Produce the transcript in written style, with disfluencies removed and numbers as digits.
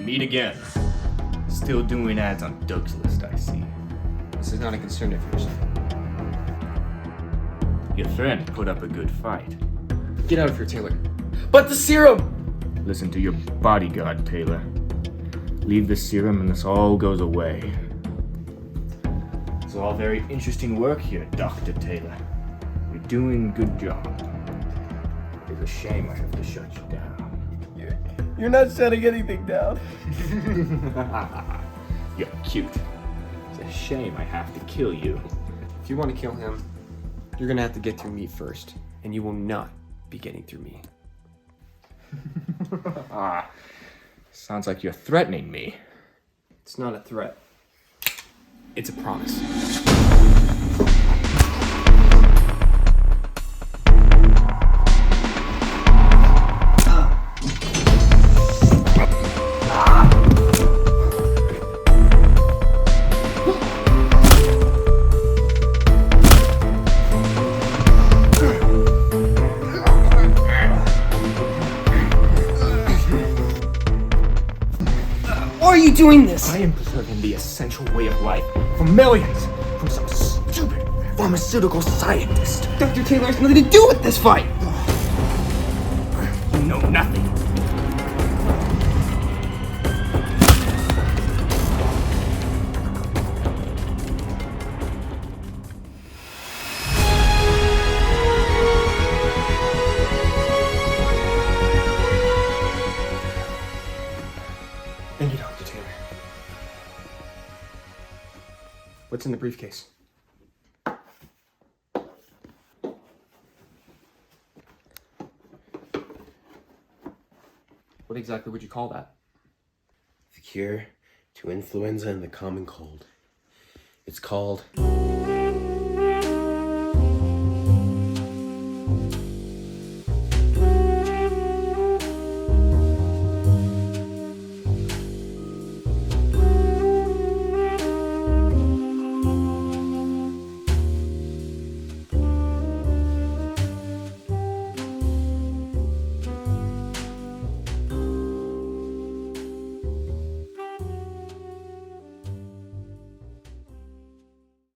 meet again. Still doing ads on Doug's List, I see. This is not a concern of yours. Your friend put up a good fight. Get out of here, Taylor. But the serum! Listen to your bodyguard, Taylor. Leave the serum and this all goes away. It's all very interesting work here, Dr. Taylor. You're doing a good job. It's a shame I have to shut you down. You're not shutting anything down. You're cute. It's a shame I have to kill you. If you want to kill him, you're gonna have to get through me first. And you will not be getting through me. Sounds like you're threatening me. It's not a threat. It's a promise. Why are you doing this? I am preserving the essential way of life for millions from some stupid pharmaceutical scientist. Dr. Taylor has nothing to do with this fight! You know nothing. Thank you, Dr. Taylor. What's in the briefcase? What exactly would you call that? The cure to influenza and the common cold. It's called